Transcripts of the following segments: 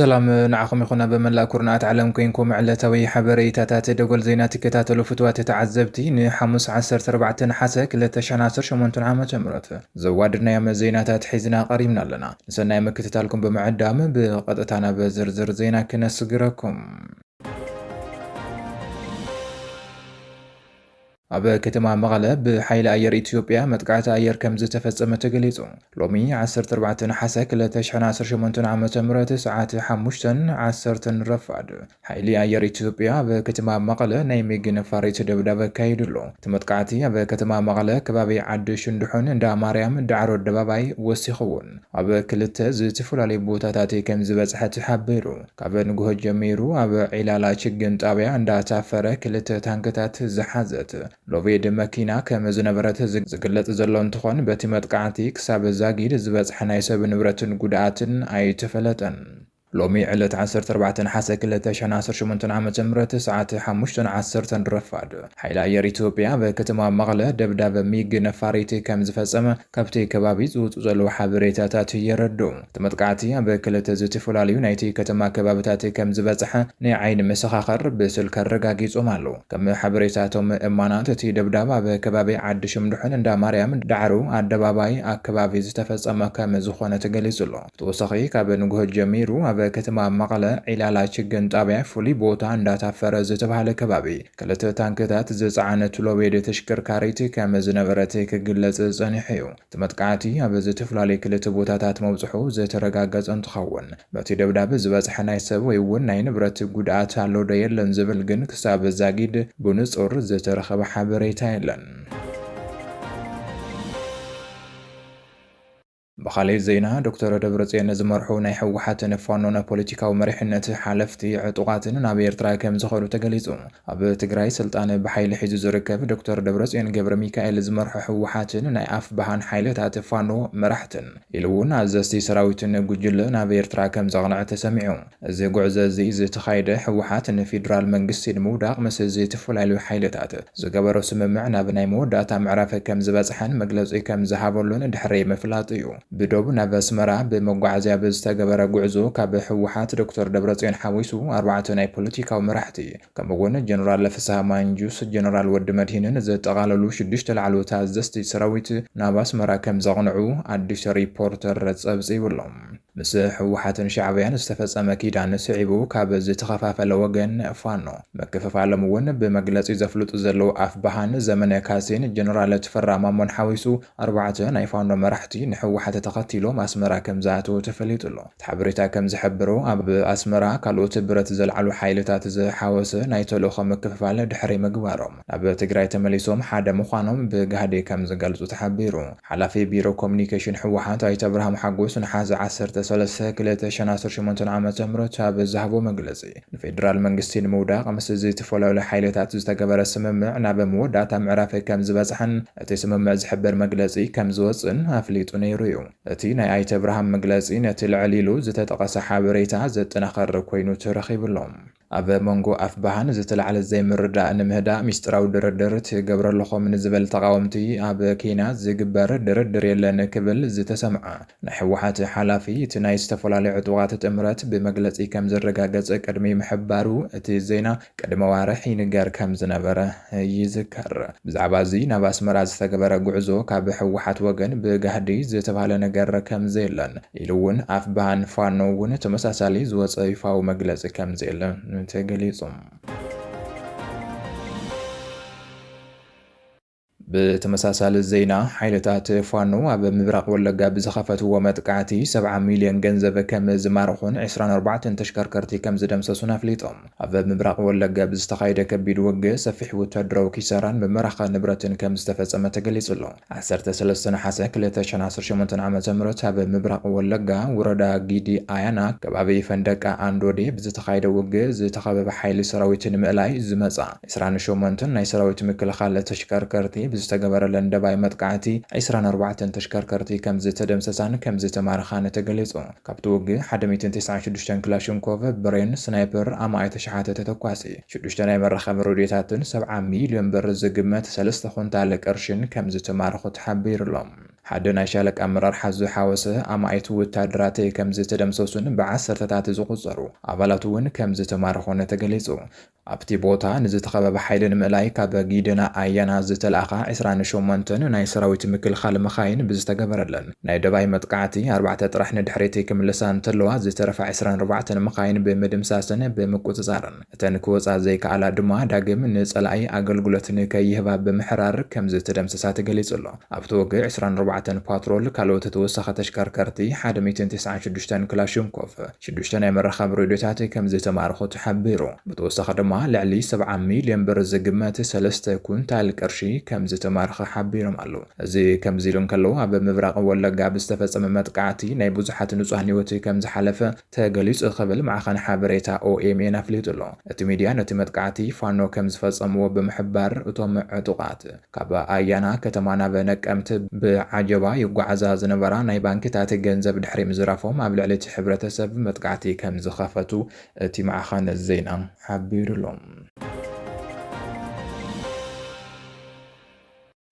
سلام نعكم يخونا بملا كورنات عالم كوينكم علتوي حبريتات دقل زينات كتاتلو فتوات تعذبتي نحمس 14 حسك لتشعناصر شمونتن عامة جمرت زوادنا يام زينات حيزنا قريبنا لنا نسنا يام كتتالكم بمعدام بقطتانا بزرزر زينا كنسقركم ኣብ ከተማ መቐለ ብሓይሊ ኣየር ኢትዮጵያ መጥቃዕቲ ኣየር ከም ዝተፈጸመ ተገሊጹ። ሎሚ 14 ናሓሰ 2018 ዓመተ ምህረት ሰዓት 5:10 ረፋድ ሓይሊ ኣየር ኢትዮጵያ ኣብ ከተማ መቐለ ናይ ሚግ ነፋሪት ደብዳበ ኣካይድሎ። እቲ መጥቃዕቲ ኣብ ከተማ መቐለ ከባቢ ዓዲ ሽንድሑን እንዳ ማርያም ዳዕሮ ኣደባባይ ወሲኹውን ኣብ ክልተ ዝተፈላለዩ ቦታታት ከም ዝበጽሐ ተሓቢሩ። ካብ ንግሆ ጀሚሩ ኣብ ዒላላ ችግኝ ጣብያ እንዳታፈረ ክልተ ታንክታት ዝሓዘት ሎቬድ መኪና ከም ዝነበረት ዝግለጽ ዘሎ እንትኾን በቲ መጥቃዕቲ ክሳብ ዛጊድ ዝበጽሐ ናይ ሰብ ንብረትን ጉድኣትን ኣይተፈለጠን። ሎሚ ዕለት 14 ናሓሰ 2018 ዓመተ ምህረት ሰዓት 5:10 ረፋድ ሓይሊ ኣየር ኢትዮጵያ በከተማ መቐለ ደብዳበ ሚግ ነፋሪት ከም ዝፈጸመ ካብቲ ከባቢ ዝውፅኡ ዘለዉ ሓበሬታታት የረድኡ። እቲ መጥቃዕቲ ኣብ ክልተ ዝተፈላለዩ ናይቲ ከተማ ከባቢታት ከም ዝበጽሐ ናይ ዓይኒ መሰኻኸር ብስልኪ ኣረጋጊጾም ኣለዉ። ከም ሓበሬታቶም እማናት እቲ ደብዳበ ኣብ ከባቢ ዓዲ ሽምድሑን እንዳ ማርያም ዳዕሮ ኣደባባይ ኣከባቢ ዝተፈጸመ ከም ዝኾነ ተገሊጹ ኣሎ። ብተወሳኺ ካብ ንግሆ ጀሚሩ ኣብ ከተማ መቐለ ዒላላ ችግኝ ጣብያ ፍሉይ ቦታ እንዳታፈረ ዝተባሃለ ከባቢ ክልተ ታንክታት ዝጸዓነት ሎቤድ ተሽከርካሪት ከም ዝነበረት ክግለጽ ጸኒሑ እዩ። እቲ መጥቃዕቲ ኣብ ዝተፈላለዩ ክልተ ቦታታት መብጽሑ ዝተረጋገጸ እንትኸውን በቲ ደብዳበ ዝበጽሐ ናይ ሰብ ወይ እውን ናይ ንብረት ጉድኣት ኣሎ ዶ የለን ዝብል ግን ክሳብ ዛጊድ ብንጹር ዝተረኸበ ሓበሬታ የለን። بخالي زينا دكتور دبرጽዮን ዝመርሑ ናይ ሕወሓትን ፋኖን ፖለቲካዊ መሪሕነት ሓለፍቲ ዕጡቃትን ናብ ኤርትራ ከም ዝኸዱ ተገሊጹ። ኣብ ትግራይ ስልጣን ብሓይሊ ሒዙ ዝርከብ ዶክተር ደብረጽዮን ገብረ ሚካኤል ዝመርሑ ሕወሓትን ናይ ኣፍ ባሃን ሓይልታት ፋኖ መራሕትን ኢሉ እውን ኣዘዝቲ ሰራዊትን ጉጅለ ናብ ኤርትራ ከም ዘቕንዐ ተሰሚዑ። እዚ ጉዕዞ እዚ ዝተኻየደ ሕወሓት ንፌደራል መንግስቲ ንምውዳቕ ምስ ዝተፈላለዩ ሓይልታት ዝገበሮ ስምምዕ ናብ ናይ መወዳእታ ምዕራፍ ከም ዝበጽሐን መግለጺ ከም ዝሃበሉን ድሕሪ ምፍላጥ እዩ። بدوب ናብ ኣስመራ ብመጓዓዝያ ብዝተገበረ ጉዕዞ ካብ ሕወሓት ዶክተር ደብረጽዮን ሓዊሱ 4 ናይ ፖለቲካዊ መራሕቲ ከምኡውን ጀነራል ፍስሐ ማንጁስ ጀነራል ወዲ መድሂንን ዘጠቓለሉ 6 ላዕለዎት ኣዘዝቲ ሰራዊት ናብ ኣስመራ ከም ዘቕንዑ ኣዲስ ሪፖርተር ጸብጺቡሎም። ምስ ሕወሓትን ሻዕብያን ዝተፈጸመ ኪዳን ስዒቡ ካብ ዝተኸፋፈለ ወገን ፋኖ መከፋፈሎም እውን ብመግለጺ ዘፍልጡ ዘለዉ ኣፍ ባሃን ዘመነ ካሴን ጀነራል ተፈራ ማሞን ሓዊሱ 4 ናይ ፋኖ መራሕቲ ንሕወሓት ተኸቲሎም ኣስመራ ከም ዝኣተዉ ተፈሊጡ ኣሎ። ሓበሬታ ከም ዝሕብሮ ኣብ ኣስመራ ካልኦት ብረት ዘለዓሉ ሓይልታት ዝሓወሰ ናይ ተልእኾ ምክፍፋል ድሕሪ ምግባሮም ናብ ትግራይ ተመሊሶም ሓደ ምዃኖም ብጋህዲ ከም ዝገልጹ ተሓቢሩ። ሓላፊ ቢሮ ኮሙኒኬሽን ሕወሓት ኣይተ ብርሃም ሓጎስ ንሓዘ 13/2018 ዓመተ ምህረት ኣብ ዝሃቦ መግለጺ ንፌደራል መንግስቲ ንምውዳቕ ምስ ዝተፈላለዩ ሓይልታት ዝተገበረ ስምምዕ ናብ መወዳእታ ምዕራፍ ከም ዝበጽሐን እቲ ስምምዕ ዝሕብር መግለጺ ከም ዝወፅን ኣፍሊጡ ነይሩ እዩ። እቲ ናይ ኣይተ ብርሃም መግለጺ ነቲ ልዕል ኢሉ ዝተጠቐሰ ሓበሬታ ዘጠናኸር ኮይኑ ተረኺብሎም። ኣብ መንጎ ኣፍ ባሃን ዝተለዓለ ዘይምርዳእ ንምህዳእ ሚስጥራዊ ድርድር ትገብረለኹም ንዝበል ተቃወምቲ ኣብ ኬንያ ዝግበር ድርድር የለን ክብል ዝተሰምዐ ናይ ሕወሓት ሓላፊ እቲ ናይ ዝተፈላለዩ ዕጡቃት ጥምረት ብመግለጺ ከም ዘረጋገጸ ቅድሚ ምሕባሩ እቲ ዜና ቅድመ ዋርሕ ይንገር ከም ዝነበረ ይዝከር። ብዛዕባ እዚ ናብ ኣስመራ ዝተገበረ ጉዕዞ ካብ ሕወሓት ወገን ብጋህዲ ዝተባሃለ ነገር ከም ዘየለን ኢሉ እውን ኣፍ ባሃን ፋኖ እውን ተመሳሳሊ ዝወፀ ይፋዊ መግለጺ ከም ዘየለን ተገሊጹም። بتمساسل الزينة حيلتات فانو أب مبرق ولا بزخفتو ومتقعتي 7 مليون جنزب كم زمارخون 24 تشكركرتي كم زدمسسونا فليتهم أب مبرق ولا بزتخايد كبيد وج سفح وتدرو كيساران بمرخ نبرة كم استفزم تجلس له 13 سنة حسك لتشناصر شمنتن عام تمرت أب مبرق ولا وردا جيدي آيانا كبابي فندق أندودي بزتخايد وج زتخبب حيل سراويتن ملاي زمزع إسران شمنتن ناي سراويت مكل خالة تشكركرتي ዝተገበረ ለንደባይ መጥቃዕቲ 24 ተሽከርከርቲ ከም ዝተደምሰሳን ከም ዝተማረኻን ተገሊጹ። ካብቲ ውግ 196 ክላሽንኮቭ ብሬን ስናይፐር ኣማይ ተሸሓተ ተተኳሲ 6 ናይ መራኸቢ ሮዴታትን 70 ሚልዮን ብር ዝግመት 3 ኩንታል ቅርሽን ከም ዝተማረኹ ተሓቢሩሎም። ሓደ ናይ ሻለቃ ኣመራርሓ ዝሓወሰ ኣማይቱ ወታደራት ከም ዝተደምሰሱን ብዓሰርተታት ዝቑጸሩ ኣባላት እውን ከም ዝተማረኹን ተገሊጹ። ኣብቲ ቦታ ንዝተኸበበ ሓይሊ ንምእላይ ካብ ጊደና ኣያና ዝተለኣኻ 28 ናይ ሰራዊት ምክልኻል መኻይን ብዝተገበረለን ናይ ደባይ መጥቃዕቲ 4 ጥራሕ ንድሕሪት ክምለሳ እንተለዋ ዝተረፈ 24 መኻይን ብምድምሳስን ብምቁፅጻርን እተን ክወፃ ዘይከኣላ ድማ ዳግም ንጸላኢ ኣገልግሎት ንከይህባ ብምሕራር ከም ዝተደምሰሳ ተገሊጹ ኣሎ። ኣብቲ ወግዕ 24 ፓትሮል ካልኦት ተወሳኺ ተሽከርከርቲ 196 ክላሽንኮቭ 6 ናይ መራኸቢ ሬድዮታት ከም ዝተማርኹ ተሓቢሩ። ብተወሳኺ ድማ ልዕሊ 70 ሚልዮን ብር ዝግመት 3 ኩንታል ቅርሺ ከም ዝተማርኸ ሓቢሮም ኣለዉ። እዚ ከምዚ ኢሉ እንከለዉ ኣብ ምብራቕ ወለጋ ብዝተፈጸመ መጥቃዕቲ ናይ ብዙሓት ንጹሃን ህይወት ከም ዝሓለፈ ተገሊጹ ክብል ማዕኸን ሓበሬታ ኦኤምኤን ኣፍሊጡ ኣሎ። እቲ ሚድያ ነቲ መጥቃዕቲ ፋኖ ከም ዝፈጸምዎ ብምሕባር እቶም ዕጡቓት ካብ ኣያና ከተማ ናብ ነቀምቲ ብዓጀባ ይጓዓዛ ዝነበራ ናይ ባንክታት ገንዘብ ድሕሪ ምዝራፎም ኣብ ልዕሊ እቲ ሕብረተሰብ መጥቃዕቲ ከም ዝኸፈቱ እቲ ማዕኸን ዜና ሓቢሩሎም።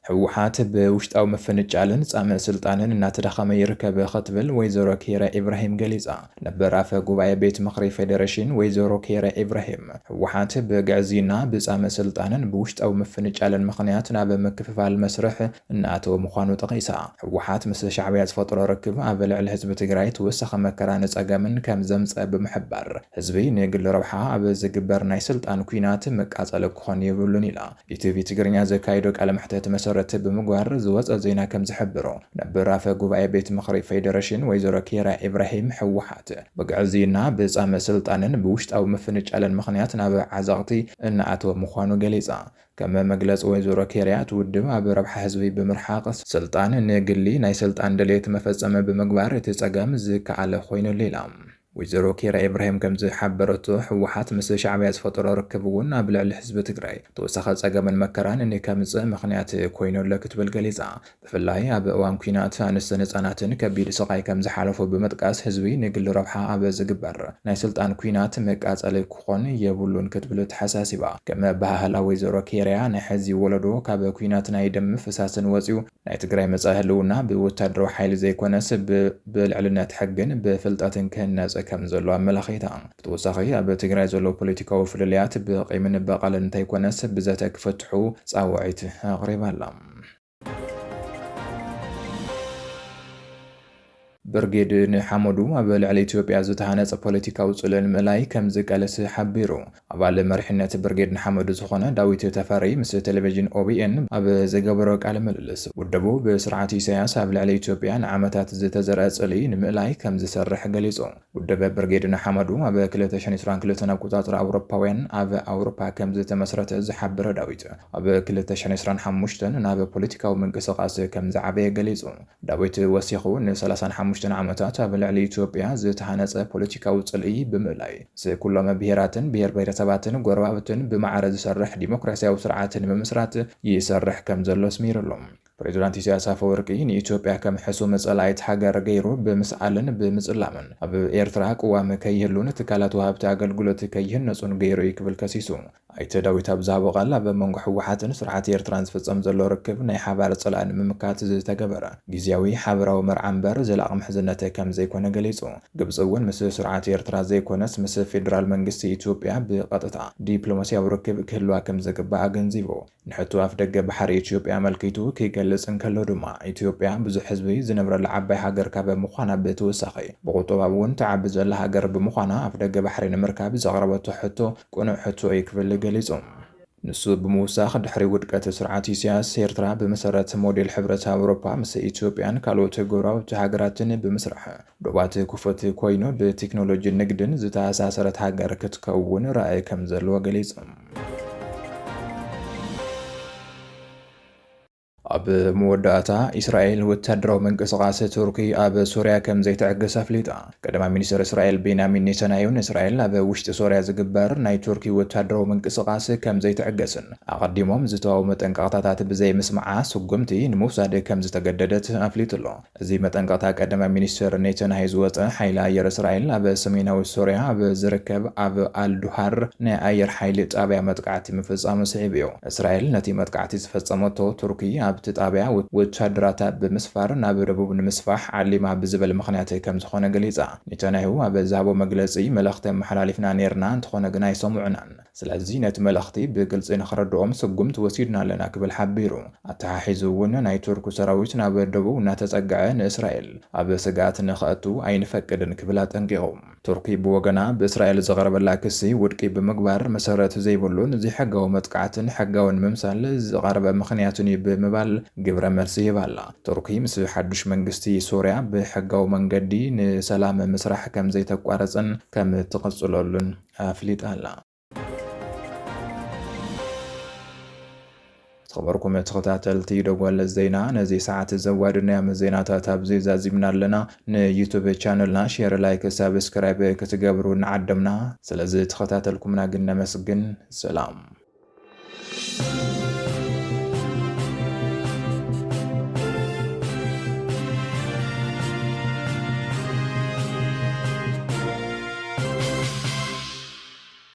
ህወሓት ብውሽጣዊ ምፍንጫልን ጻምእ ስልጣንን እናተዳኸመ ይርከብ ክትብል ወይዘሮ ኬራ ኢብራሂም ገሊጻ። ነበር ኣፈ ጉባኤ ቤት ምክሪ ፌደሬሽን ወይዘሮ ኬራ ኢብራሂም ህወሓት ብግዕዚና ብጻምእ ስልጣንን ብውሽጣዊ ምፍንጫልን ምኽንያት ናብ ምክፍፋል መስርሕ እናኣተወ ምዃኑ ጠቒሳ። ህወሓት ምስ ሻዕብያ ዝፈጥሮ ርክብ ኣብ ልዕሊ ህዝቢ ትግራይ ተወሳኺ መከራን ጸገምን ከም ዘምጽአ ብምሕባር ህዝቢ ንግሊ ረብሓ ኣብ ዝግበር ናይ ስልጣን ኩናት መቃጸሊ ክኾን የብሉን ኢላ። ኢቲቪ ትግርኛ ዘካይዶ ቃለ መሕተት መሰረት ብምግባር ዝወፀ ዜና ከም ዝሕብሮ ነበር ኣፈ ጉባኤ ቤት ምክሪ ፌደሬሽን ወይዘሮ ኬራ ኢብራሂም ህወሓት ብግዕዚና ብጻምእ ስልጣንን ብውሽጣዊ ምፍንጫልን ምኽንያት ናብ ዓዘቕቲ እናኣተወ ምዃኑ ገሊጻ። ከም መግለፂ ወይዘሮ ኬርያ ትውድብ ኣብ ረብሓ ህዝቢ ብምርሓቕ ስልጣን ንግሊ ናይ ስልጣን ድሌት መፈጸመ ብምግባር እቲ ጸገም ዝከኣለ ኮይኑሉ ኢላ። ወይዘሮ ኬራ ኢብራሂም ከም ዝሓበረቶ ህወሓት ምስ ሻዕብያ ዝፈጥሮ ርክብ እውን ኣብ ልዕሊ ህዝቢ ትግራይ ተወሳኺ ጸገምን መከራን ንከምጽእ ምኽንያት ኮይኑሎ ክትብል ገሊጻ። ብፍላይ ኣብ እዋን ኩናት ኣንስትን ህጻናትን ከቢድ ስቓይ ከም ዝሓለፉ ብምጥቃስ ህዝቢ ንግሊ ረብሓ ኣብ ዝግበር ናይ ስልጣን ኩናት መቃጸሊ ክኾን የብሉን ክትብል ተሓሳሲባ። ከም ባህላ ወይዘሮ ኬርያ ናይ ሕዚ ወለዶ ካብ ኩናት ናይ ደም ፍሳስን ወፂኡ ናይ ትግራይ መጻኢ ህልውና ብወታደራዊ ሓይሊ ዘይኮነስ ብልዕልነት ሕግን ብፍልጠትን ክህነጽ ከም ዘሎ ኣመላኺታ። ብተወሳኺ ኣብ ትግራይ ዘሎ ፖለቲካዊ ፍልልያት ብቂምን በቐልን እንተይኮነስ ብዘተ ክፈትሑ ጻውዒት ኣቕሪባላ። ብርጌድ ንሓመዱ ኣብ ልዕሊ ኢትዮጵያ ዝተሃነፀ ፖለቲካዊ ጽልእ ንምእላይ ከም ዝቀለስ ሓቢሩ። ኣባል መሪሕነት ብርጌድ ንሓመዱ ዝኾነ ዳዊት ተፈሪ ምስ ቴሌቪዥን ኦቢኤን ኣብ ዝገበሮ ቃለ ምልልስ ውድቡ ብስርዓት ኢሳያስ ኣብ ልዕሊ ኢትዮጵያ ንዓመታት ዝተዘርአ ጽልኢ ንምእላይ ከም ዝሰርሕ ገሊጹ። ውድብ ብርጌድ ንሓመዱ ኣብ 2022 ኣቆጻጽሪ ኣውሮፓውያን ኣብ ኣውሮፓ ከም ዝተመስረተ ዝሓበረ ዳዊት ኣብ 2025 ናብ ፖለቲካዊ ምንቅስቓስ ከም ዝዓበየ ገሊጹ። ዳዊት ወሲኹ ን35 ዓመታት ኣብ ልዕሊ ኢትዮጵያ ዝተሃነፀ ፖለቲካዊ ጽልኢ ብምእላይ ኩሎም ብሄራትን ብሄር ብሄረሰባትን ጎረባብትን ብማዕረ ዝሰርሕ ዲሞክራሲያዊ ስርዓትን ብምስራት ይሰርሕ ከም ዘሎ ኣስሚሩሎም። ፕሬዚዳንት ኢሳያስ አፈወርቂ ንኢትዮጵያ ከም ሕሱም ጸላኢት ሃገር ገይሩ ብምስኣልን ብምጽላምን ኣብ ኤርትራ ቅዋም ከይህሉን ትካላት ወሃብቲ ኣገልግሎት ከይህነጹን ገይሩ ይክብል ከሲሱ። ኣይተ ዳዊት ኣብ ዝሃቦ ቃል ኣብ መንጎ ሕወሓትን ስርዓት ኤርትራን ዝፍጸም ዘሎ ርክብ ናይ ሓባር ጽላእ ንምምካት ዝተገበረ ግዝያዊ ሓበራዊ መርዓ እምበር ዘላቒ ምሕዝነት ከም ዘይኮነ ገሊጹ። ግብፂ እውን ምስ ስርዓት ኤርትራ ዘይኮነስ ምስ ፌደራል መንግስቲ ኢትዮጵያ ብቐጥታ ዲፕሎማስያዊ ርክብ ክህልዋ ከም ዝግባእ ኣገንዚቡ። ንሕቱ ኣፍ ደገ ባሕሪ ኢትዮጵያ መልኪቱ ክገልጽ እንከሎ ድማ ኢትዮጵያ ብዙሕ ህዝቢ ዝነብረላ ዓባይ ሃገር ካብ ምዃና ብተወሳኺ ብቁጠባ እውን ተዓቢ ዘላ ሃገር ብምዃና ኣፍ ደገ ባሕሪ ንምርካብ ዘቕረበቶ ሕቶ ቁኑዕ ሕቶ ይክብል ገሊጹ። ንሱ ብምውሳኽ ድሕሪ ውድቀት ስርዓት ኢሳያስ ኤርትራ ብመሰረት ሞዴል ሕብረት ኣውሮፓ ምስ ኢትዮጵያን ካልኦት ጎረባብቲ ሃገራትን ብምስራሕ ዶባት ክፉት ኮይኑ ብቴክኖሎጂ ንግድን ዝተኣሳሰረት ሃገር ክትከውን ራእይ ከም ዘለዎ ገሊጹ። ኣብ መወዳእታ እስራኤል ወታደራዊ ምንቅስቓስ ቱርኪ ኣብ ሶርያ ከም ዘይትዕገስ ኣፍሊጣ። ቀዳማ ሚኒስትር እስራኤል ቤንያሚን ኔታንያሁ እስራኤል ኣብ ውሽጢ ሶርያ ዝግበር ናይ ቱርኪ ወታደራዊ ምንቅስቓስ ከም ዘይትዕገስን ኣቐዲሞም ዝተዋው መጠንቀቕታታት ብዘይ ምስማዓ ስጉምቲ ንምውሳድ ከም ዝተገደደት ኣፍሊጡ ኣሎ። እዚ መጠንቀቕታ ቀዳማ ሚኒስትር ኔታንያሁ ዝወፀ ሓይሊ ኣየር እስራኤል ኣብ ሰሜናዊ ሶርያ ኣብ ዝርከብ ኣብ ኣልዱሃር ናይ ኣየር ሓይሊ ጣብያ መጥቃዕቲ ምፍጻሙ ስዒብ እዩ። እስራኤል ነቲ መጥቃዕቲ ዝፈጸመቶ ቱርኪ ኣብ ኣብቲ ጣብያ ወታደራታ ብምስፋር ናብ ደቡብ ንምስፋሕ ዓሊማ ብዝበል ምኽንያት ከም ዝኾነ ገሊጻ ኔታንያሁ ኣብ ዛቦ መግለጺ መልእኽቲ መሓላሊፍና ነርና እንተኾነ ግን ኣይሰምዑናን ስለዚ ነቲ መልእኽቲ ብግልጺ ንኽረድኦም ስጉምቲ ወሲድና ኣለና ክብል ሓቢሩ ኣተሓሒዙ እውን ናይ ቱርክ ሰራዊት ናብ ደቡብ እናተጸግዐ ንእስራኤል ኣብ ስጋት ንኽእቱ ኣይንፈቅድን ክብል ኣጠንቂቖም ቱርኪ ብወገና ብእስራኤል ዘቕረበላ ክሲ ውድቂ ብምግባር መሰረት ዘይብሉን ዘይሕጋዊ መጥቃዕትን ሕጋውን ምምሳል ዝቐረበ ምኽንያትን ብምባል ግብረ መልሲ ይባላ ቱርኪ ምስ ሓዱሽ መንግስቲ ሶርያ ብሕጋዊ መንገዲ ንሰላም ምስራሕ ከም ዘይተቋረፅን ከም ትቕጽለሉን ኣፍሊጣላ خبركم تخطاتلتي دغول الزينا نزي ساعه زوادنا يا زيناتا تابزي زازمنا لنا يوتيوب چانلنا شير لايك سبسكرايب كتغبروا نعدمنا سلازي تخطاتلكم ناغنا مسجن سلام